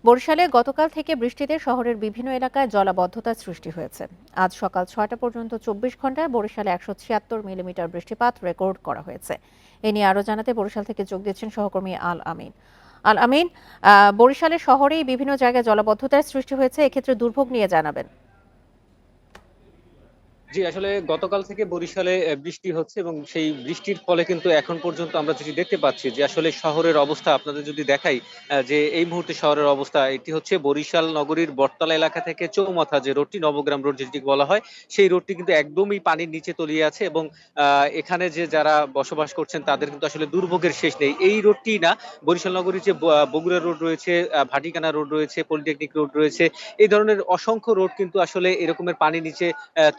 বরিশালে গতকাল থেকে বৃষ্টিতে শহরের বিভিন্ন এলাকায় জলাবদ্ধতার সৃষ্টি হয়েছে। আজ সকাল ৬টা পর্যন্ত ২৪ ঘন্টায় বরিশালে ১৭৬ মিলিমিটার বৃষ্টিপাত রেকর্ড করা হয়েছে। এ নিয়ে আরও জানাতে বরিশাল থেকে যোগ দিচ্ছেন সহকর্মী আল আমিন। আল আমিন, বরিশালের শহরেই বিভিন্ন জায়গায় জলাবদ্ধতার সৃষ্টি হয়েছে, এক্ষেত্রে দুর্ভোগ নিয়ে জানাবেন। জি, আসলে গতকাল থেকে বরিশালে বৃষ্টি হচ্ছে এবং সেই বৃষ্টির ফলে কিন্তু এখন পর্যন্ত আমরা যেটি দেখতে পাচ্ছি যে আসলে শহরের অবস্থা আপনাদের যদি দেখাই, যে এই মুহূর্তে শহরের অবস্থা এটি হচ্ছে বরিশাল নগরীর বটতলা এলাকা থেকে চৌমাথা যে রোডটি, নবগ্রাম রোড যেটি বলা হয়, সেই রোডটি কিন্তু একদমই পানির নিচে তলিয়ে আছে এবং এখানে যে যারা বসবাস করছেন তাদের কিন্তু আসলে দুর্ভোগের শেষ নেই। এই রোডটি না, বরিশাল নগরীর যে বগুড়া রোড রয়েছে, ভাটিকানা রোড রয়েছে, পলিটেকনিক রোড রয়েছে, এই ধরনের অসংখ্য রোড কিন্তু আসলে এরকমের পানির নিচে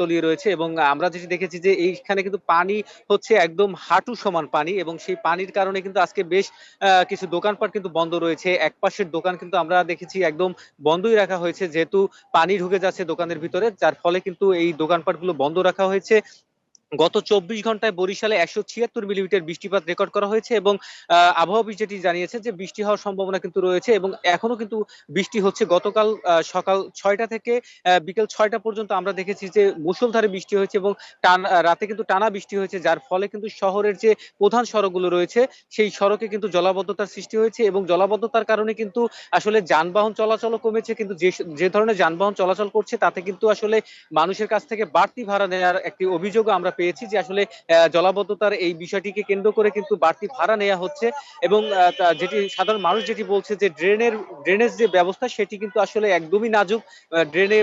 তলিয়ে রয়েছে এবং আমরা যেটি দেখেছি যে এইখানে কিন্তু পানি হচ্ছে একদম হাঁটু সমান পানি এবং সেই পানির কারণে কিন্তু আজকে বেশ কিছু দোকানপাট কিন্তু বন্ধ রয়েছে। এক পাশের দোকান কিন্তু আমরা দেখেছি একদম বন্ধই রাখা হয়েছে, যেহেতু পানি ঢুকে যাচ্ছে দোকানের ভিতরে, যার ফলে কিন্তু এই দোকানপাটগুলো বন্ধ রাখা হয়েছে। গত ২৪ ঘন্টায় বরিশালে ১৭৬ মিলিমিটার বৃষ্টিপাত রেকর্ড করা হয়েছে এবং আবহাওয়া অফিস যেটি জানিয়েছে যে বৃষ্টি হওয়ার সম্ভাবনা কিন্তু রয়েছে এবং এখনো কিন্তু বৃষ্টি হচ্ছে। গতকাল সকাল ৬টা থেকে বিকেল ৬টা পর্যন্ত আমরা দেখেছি যে মুষলধারে বৃষ্টি হয়েছে এবং রাতে কিন্তু টানা বৃষ্টি হয়েছে, যার ফলে কিন্তু শহরের যে প্রধান সড়কগুলো রয়েছে সেই সড়কে কিন্তু জলাবদ্ধতার সৃষ্টি হয়েছে এবং জলাবদ্ধতার কারণে কিন্তু আসলে যানবাহন চলাচলও কমেছে। কিন্তু যে ধরনের যানবাহন চলাচল করছে তাতে কিন্তু আসলে মানুষের কাছ থেকে বাড়তি ভাড়া নেওয়ার একটি অভিযোগ আমরা পেয়েছি যে আসলে জলাবদ্ধতার এই বিষয়টিকে কেন্দ্র করে কিন্তু বাড়তি ভাড়া নেওয়া হচ্ছে এবং যেটি সাধারণ মানুষ যেটি বলছে যে ড্রেনেজ যে ব্যবস্থা সেটি কিন্তু আসলে একদমই নাজুক। ড্রেনে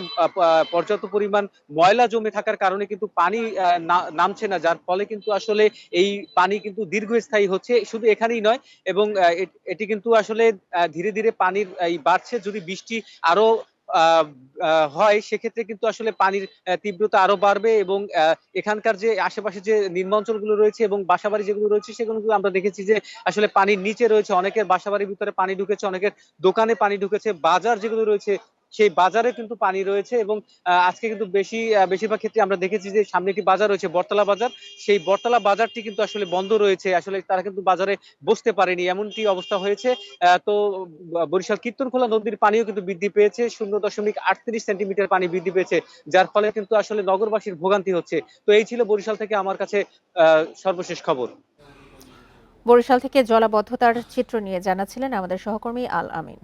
পর্যাপ্ত পরিমাণ ময়লা জমে থাকার কারণে কিন্তু পানি নামছে না, যার ফলে কিন্তু আসলে এই পানি কিন্তু দীর্ঘস্থায়ী হচ্ছে। শুধু এখানেই নয় এবং এটি কিন্তু আসলে ধীরে ধীরে পানির বাড়ছে। যদি বৃষ্টি আরো হয় সেক্ষেত্রে কিন্তু আসলে পানির তীব্রতা আরো বাড়বে এবং এখানকার যে আশেপাশে যে নিম্নাঞ্চলগুলো রয়েছে এবং বাসাবাড়ি যেগুলো রয়েছে সেগুলো আমরা দেখেছি যে আসলে পানির নিচে রয়েছে, অনেকের বাসাবাড়ির ভিতরে পানি ঢুকেছে, অনেকের দোকানে পানি ঢুকেছে, বাজার যেগুলো রয়েছে সেই বাজারে কিন্তু পানি রয়েছে এবং আজকে কিন্তু বেশিরভাগ ক্ষেত্রে আমরা দেখেছি যে সামনে একটি বাজার রয়েছে বটতলা বাজার, সেই বটতলা বাজারটি কিন্তু আসলে বন্ধ রয়েছে, আসলে তারা কিন্তু বাজারে বসতে পারেনি, এমনটি অবস্থা হয়েছে। তো বরিশাল কীর্তনখোলা নদীর পানিও কিন্তু বৃদ্ধি পেয়েছে, 0.38 সেন্টিমিটার পানি বৃদ্ধি পেয়েছে, যার ফলে কিন্তু আসলে নগরবাসীর ভোগান্তি হচ্ছে। তো এই ছিল বরিশাল থেকে আমার কাছে সর্বশেষ খবর। বরিশাল থেকে জলাবদ্ধতার চিত্র নিয়ে জানাচ্ছিলেন আমাদের সহকর্মী আল আমিন।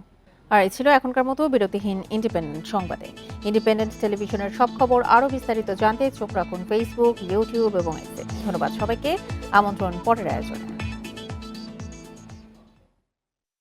আর এই ছিল এখনকার মতো বিরতিহীন ইন্ডিপেন্ডেন্ট সংবাদে। ইন্ডিপেন্ডেন্ট টেলিভিশনের সব খবর আরও বিস্তারিত জানতে চোখ রাখুন ফেসবুক, ইউটিউব এবং এক্সে। ধন্যবাদ সবাইকে, আমন্ত্রণ পরের আয়োজনে।